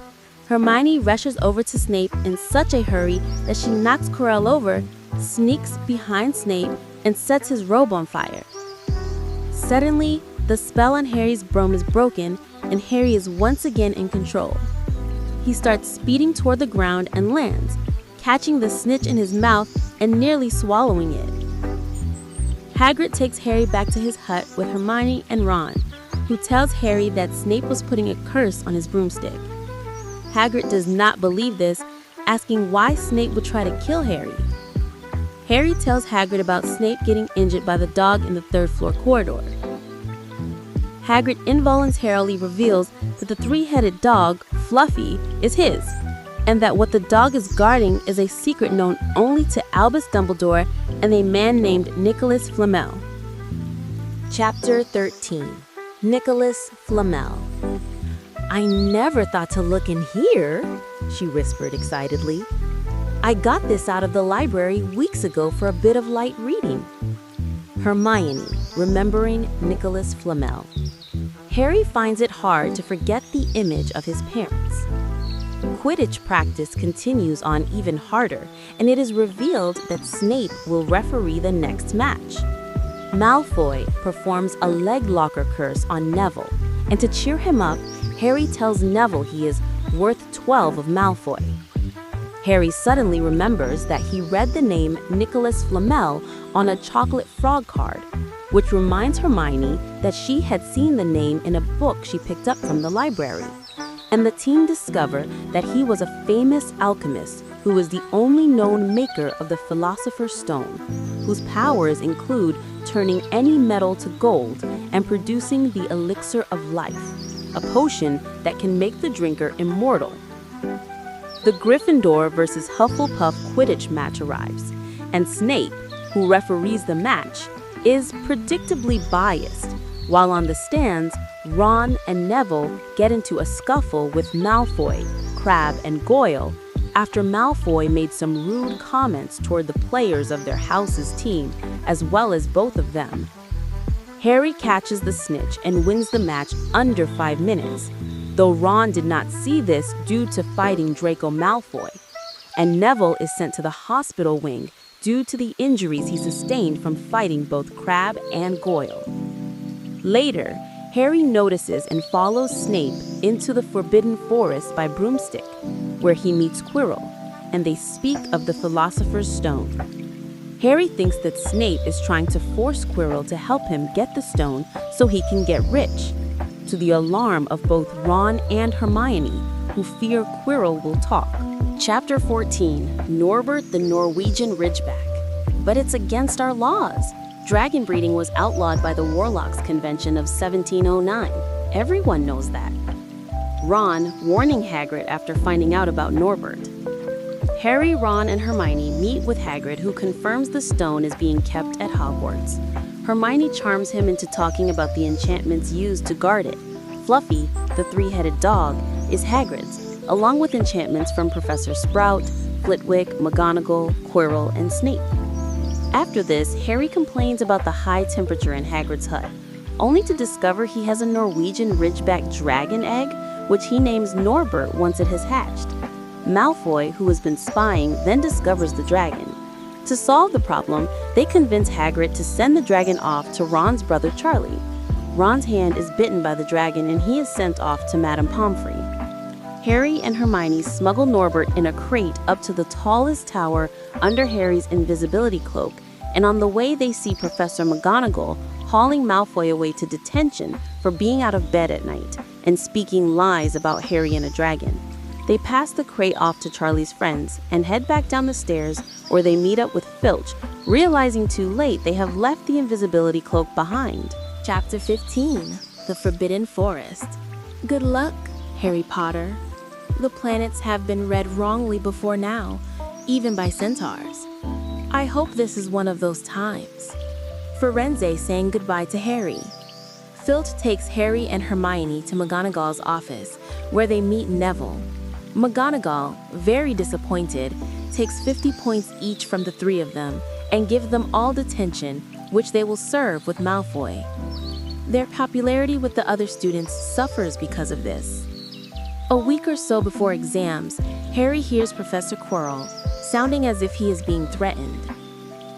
Hermione rushes over to Snape in such a hurry that she knocks Quirrell over, sneaks behind Snape, and sets his robe on fire. Suddenly, the spell on Harry's broom is broken, and Harry is once again in control. He starts speeding toward the ground and lands, catching the snitch in his mouth and nearly swallowing it. Hagrid takes Harry back to his hut with Hermione and Ron, who tells Harry that Snape was putting a curse on his broomstick. Hagrid does not believe this, asking why Snape would try to kill Harry. Harry tells Hagrid about Snape getting injured by the dog in the third-floor corridor. Hagrid involuntarily reveals that the three-headed dog, Fluffy, is his, and that what the dog is guarding is a secret known only to Albus Dumbledore and a man named Nicholas Flamel. Chapter 13, Nicholas Flamel. "I never thought to look in here," she whispered excitedly. "I got this out of the library weeks ago for a bit of light reading." Hermione, remembering Nicholas Flamel. Harry finds it hard to forget the image of his parents. Quidditch practice continues on even harder, and it is revealed that Snape will referee the next match. Malfoy performs a leg locker curse on Neville, and to cheer him up, Harry tells Neville he is worth 12 of Malfoy. Harry suddenly remembers that he read the name Nicholas Flamel on a chocolate frog card, which reminds Hermione that she had seen the name in a book she picked up from the library. And the team discover that he was a famous alchemist who is the only known maker of the Philosopher's Stone, whose powers include turning any metal to gold and producing the elixir of life, a potion that can make the drinker immortal. The Gryffindor versus Hufflepuff Quidditch match arrives, and Snape, who referees the match, is predictably biased, while on the stands, Ron and Neville get into a scuffle with Malfoy, Crabbe, and Goyle after Malfoy made some rude comments toward the players of their house's team, as well as both of them. Harry catches the snitch and wins the match under 5 minutes, though Ron did not see this due to fighting Draco Malfoy, and Neville is sent to the hospital wing due to the injuries he sustained from fighting both Crabbe and Goyle. Later, Harry notices and follows Snape into the Forbidden Forest by Broomstick, where he meets Quirrell, and they speak of the Philosopher's Stone. Harry thinks that Snape is trying to force Quirrell to help him get the stone so he can get rich, to the alarm of both Ron and Hermione, who fear Quirrell will talk. Chapter 14, Norbert the Norwegian Ridgeback. But it's against our laws. Dragon breeding was outlawed by the Warlocks Convention of 1709. Everyone knows that. Ron warning Hagrid after finding out about Norbert. Harry, Ron, and Hermione meet with Hagrid, who confirms the stone is being kept at Hogwarts. Hermione charms him into talking about the enchantments used to guard it. Fluffy, the three-headed dog, is Hagrid's, along with enchantments from Professor Sprout, Flitwick, McGonagall, Quirrell, and Snape. After this, Harry complains about the high temperature in Hagrid's hut, only to discover he has a Norwegian Ridgeback dragon egg, which he names Norbert once it has hatched. Malfoy, who has been spying, then discovers the dragon. To solve the problem, they convince Hagrid to send the dragon off to Ron's brother Charlie. Ron's hand is bitten by the dragon and he is sent off to Madame Pomfrey. Harry and Hermione smuggle Norbert in a crate up to the tallest tower under Harry's invisibility cloak, and on the way they see Professor McGonagall hauling Malfoy away to detention for being out of bed at night and speaking lies about Harry and a dragon. They pass the crate off to Charlie's friends and head back down the stairs, where they meet up with Filch, realizing too late they have left the invisibility cloak behind. Chapter 15, The Forbidden Forest. Good luck, Harry Potter. The planets have been read wrongly before now, even by centaurs. I hope this is one of those times. Firenze saying goodbye to Harry. Filch takes Harry and Hermione to McGonagall's office, where they meet Neville. McGonagall, very disappointed, takes 50 points each from the three of them and gives them all detention, which they will serve with Malfoy. Their popularity with the other students suffers because of this. A week or so before exams, Harry hears Professor Quirrell, sounding as if he is being threatened.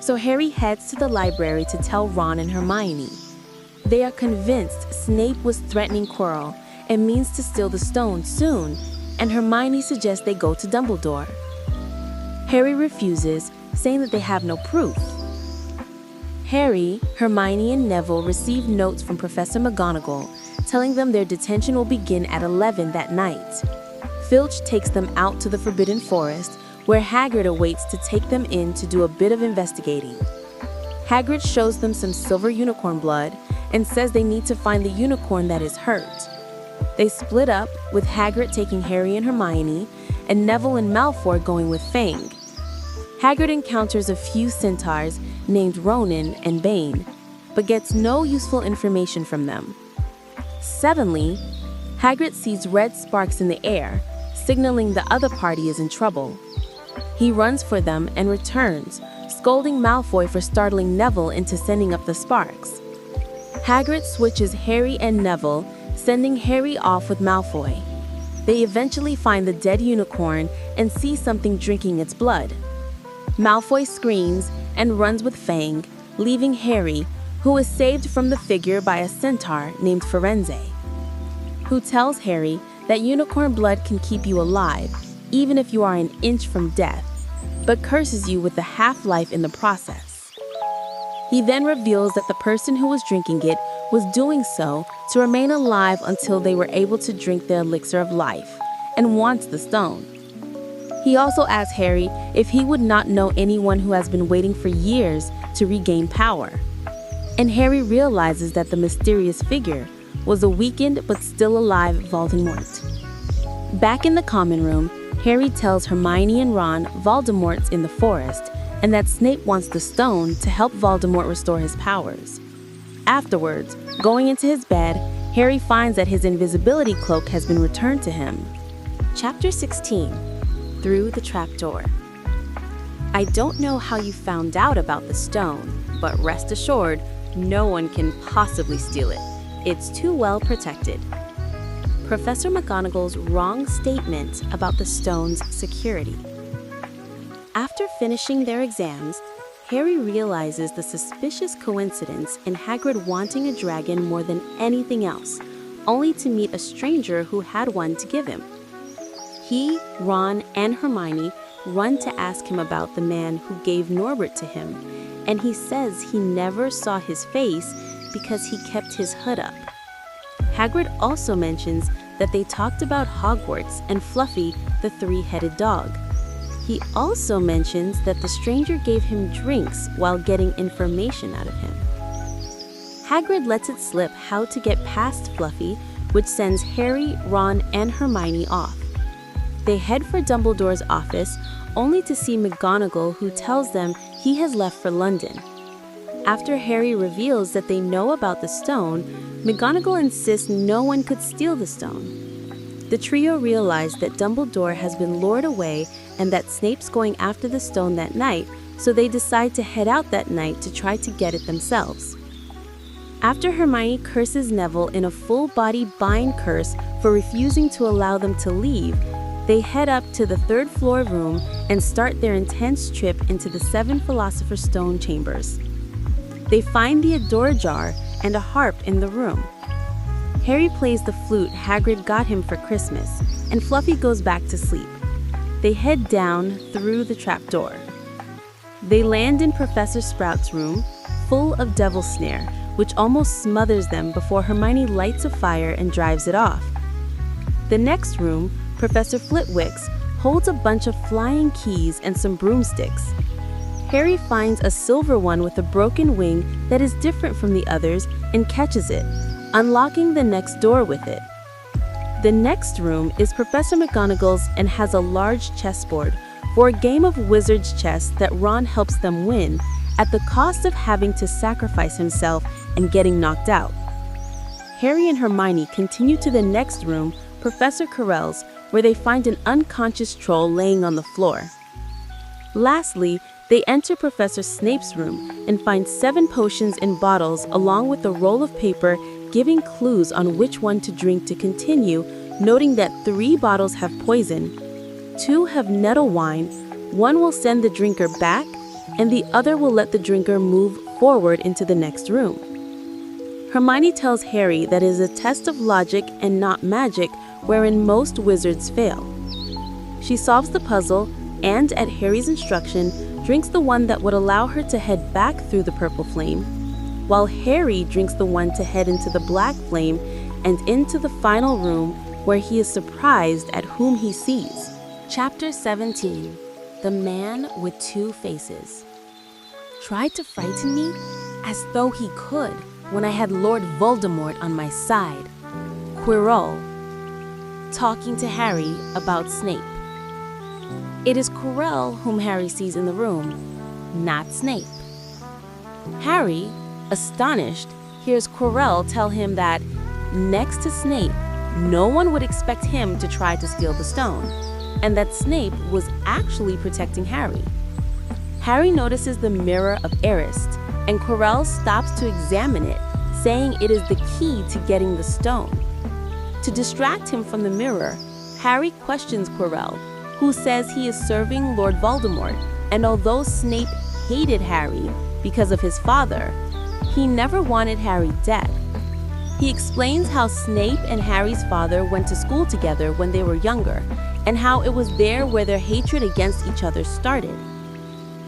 So Harry heads to the library to tell Ron and Hermione. They are convinced Snape was threatening Quirrell and means to steal the stone soon, and Hermione suggests they go to Dumbledore. Harry refuses, saying that they have no proof. Harry, Hermione, and Neville receive notes from Professor McGonagall, telling them their detention will begin at 11 that night. Filch takes them out to the Forbidden Forest, where Hagrid awaits to take them in to do a bit of investigating. Hagrid shows them some silver unicorn blood and says they need to find the unicorn that is hurt. They split up, with Hagrid taking Harry and Hermione, and Neville and Malfoy going with Fang. Hagrid encounters a few centaurs named Ronan and Bane, but gets no useful information from them. Suddenly, Hagrid sees red sparks in the air, signaling the other party is in trouble. He runs for them and returns, scolding Malfoy for startling Neville into sending up the sparks. Hagrid switches Harry and Neville, sending Harry off with Malfoy. They eventually find the dead unicorn and see something drinking its blood. Malfoy screams and runs with Fang, leaving Harry, who is saved from the figure by a centaur named Firenze, who tells Harry that unicorn blood can keep you alive, even if you are an inch from death, but curses you with the half-life in the process. He then reveals that the person who was drinking it was doing so to remain alive until they were able to drink the elixir of life, and wants the stone. He also asks Harry if he would not know anyone who has been waiting for years to regain power. And Harry realizes that the mysterious figure was a weakened but still alive Voldemort. Back in the common room, Harry tells Hermione and Ron Voldemort's in the forest and that Snape wants the stone to help Voldemort restore his powers. Afterwards, going into his bed, Harry finds that his invisibility cloak has been returned to him. Chapter 16. Through the Trapdoor. I don't know how you found out about the stone, but rest assured, no one can possibly steal it. It's too well protected. Professor McGonagall's wrong statement about the stone's security. After finishing their exams, Harry realizes the suspicious coincidence in Hagrid wanting a dragon more than anything else, only to meet a stranger who had one to give him. He, Ron, and Hermione run to ask him about the man who gave Norbert to him, and he says he never saw his face because he kept his hood up. Hagrid also mentions that they talked about Hogwarts and Fluffy, the three-headed dog. He also mentions that the stranger gave him drinks while getting information out of him. Hagrid lets it slip how to get past Fluffy, which sends Harry, Ron, and Hermione off. They head for Dumbledore's office, only to see McGonagall, who tells them he has left for London. After Harry reveals that they know about the stone, McGonagall insists no one could steal the stone. The trio realize that Dumbledore has been lured away and that Snape's going after the stone that night, so they decide to head out that night to try to get it themselves. After Hermione curses Neville in a full-body bind curse for refusing to allow them to leave, they head up to the third-floor room and start their intense trip into the 7 Philosopher's Stone chambers. They find the Adora jar and a harp in the room. Harry plays the flute Hagrid got him for Christmas, and Fluffy goes back to sleep. They head down through the trapdoor. They land in Professor Sprout's room, full of Devil's Snare, which almost smothers them before Hermione lights a fire and drives it off. The next room, Professor Flitwick's, holds a bunch of flying keys and some broomsticks. Harry finds a silver one with a broken wing that is different from the others and catches it, unlocking the next door with it. The next room is Professor McGonagall's and has a large chessboard for a game of wizard's chess that Ron helps them win at the cost of having to sacrifice himself and getting knocked out. Harry and Hermione continue to the next room, Professor Quirrell's, where they find an unconscious troll laying on the floor. Lastly, they enter Professor Snape's room and find 7 potions in bottles along with a roll of paper giving clues on which one to drink to continue, noting that 3 bottles have poison, 2 have nettle wine, 1 will send the drinker back, and the other will let the drinker move forward into the next room. Hermione tells Harry that it is a test of logic and not magic wherein most wizards fail. She solves the puzzle and, at Harry's instruction, drinks the one that would allow her to head back through the purple flame, while Harry drinks the one to head into the black flame and into the final room where he is surprised at whom he sees. Chapter 17. The Man with 2 Faces. Tried to frighten me as though he could when I had Lord Voldemort on my side. Quirrell, talking to Harry about Snape. It is Quirrell whom Harry sees in the room, not Snape. Harry, astonished, hears Quirrell tell him that, next to Snape, no one would expect him to try to steal the stone, and that Snape was actually protecting Harry. Harry notices the mirror of Erist, and Quirrell stops to examine it, saying it is the key to getting the stone. To distract him from the mirror, Harry questions Quirrell, who says he is serving Lord Voldemort, and although Snape hated Harry because of his father, he never wanted Harry dead. He explains how Snape and Harry's father went to school together when they were younger, and how it was there where their hatred against each other started.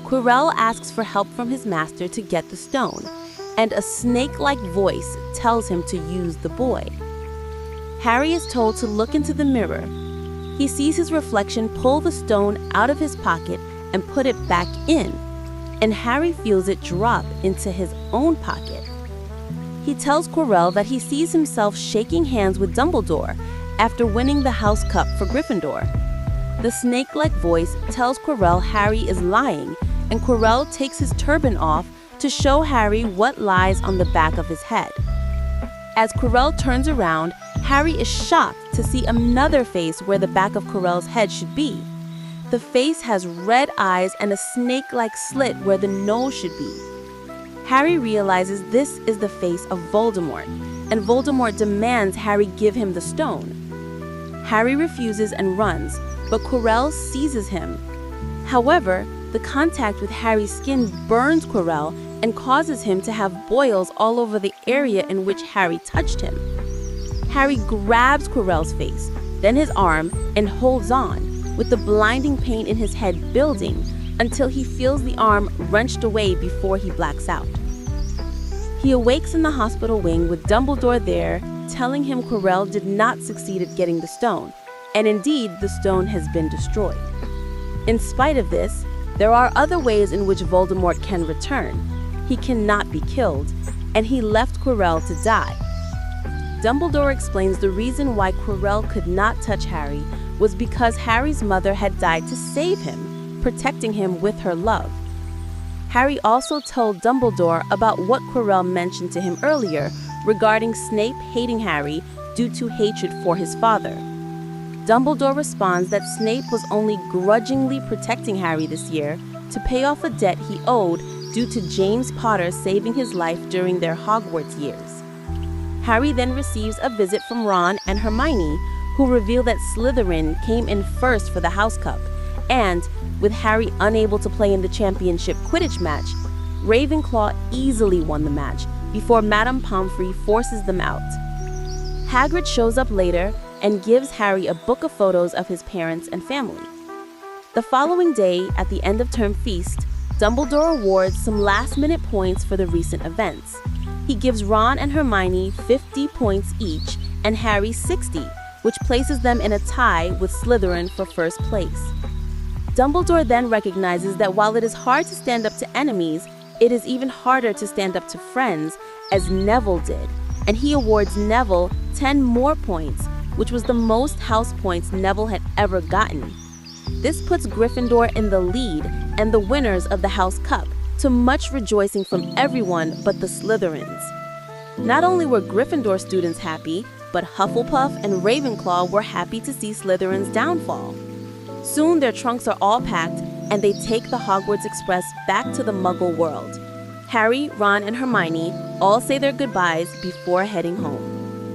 Quirrell asks for help from his master to get the stone, and a snake-like voice tells him to use the boy. Harry is told to look into the mirror. he sees his reflection pull the stone out of his pocket and put it back in, and Harry feels it drop into his own pocket. He tells Quirrell that he sees himself shaking hands with Dumbledore after winning the House Cup for Gryffindor. The snake-like voice tells Quirrell Harry is lying, and Quirrell takes his turban off to show Harry what lies on the back of his head. As Quirrell turns around, Harry is shocked to see another face where the back of Quirrell's head should be. The face has red eyes and a snake-like slit where the nose should be. Harry realizes this is the face of Voldemort, and Voldemort demands Harry give him the stone. Harry refuses and runs, but Quirrell seizes him. However, the contact with Harry's skin burns Quirrell and causes him to have boils all over the area in which Harry touched him. Harry grabs Quirrell's face, then his arm, and holds on, with the blinding pain in his head building until he feels the arm wrenched away before he blacks out. He awakes in the hospital wing with Dumbledore there, telling him Quirrell did not succeed at getting the stone, and indeed the stone has been destroyed. In spite of this, there are other ways in which Voldemort can return. He cannot be killed, and he left Quirrell to die. Dumbledore explains the reason why Quirrell could not touch Harry was because Harry's mother had died to save him, protecting him with her love. Harry also told Dumbledore about what Quirrell mentioned to him earlier regarding Snape hating Harry due to hatred for his father. Dumbledore responds that Snape was only grudgingly protecting Harry this year to pay off a debt he owed due to James Potter saving his life during their Hogwarts years. Harry then receives a visit from Ron and Hermione, who reveal that Slytherin came in first for the House Cup, and, with Harry unable to play in the championship Quidditch match, Ravenclaw easily won the match before Madame Pomfrey forces them out. Hagrid shows up later and gives Harry a book of photos of his parents and family. The following day, at the end of term feast, Dumbledore awards some last-minute points for the recent events. He gives Ron and Hermione 50 points each and Harry 60, which places them in a tie with Slytherin for first place. Dumbledore then recognizes that while it is hard to stand up to enemies, it is even harder to stand up to friends, as Neville did, and he awards Neville 10 more points, which was the most house points Neville had ever gotten. This puts Gryffindor in the lead and the winners of the House Cup, to much rejoicing from everyone but the Slytherins. Not only were Gryffindor students happy, but Hufflepuff and Ravenclaw were happy to see Slytherin's downfall. Soon their trunks are all packed, and they take the Hogwarts Express back to the Muggle world. Harry, Ron, and Hermione all say their goodbyes before heading home.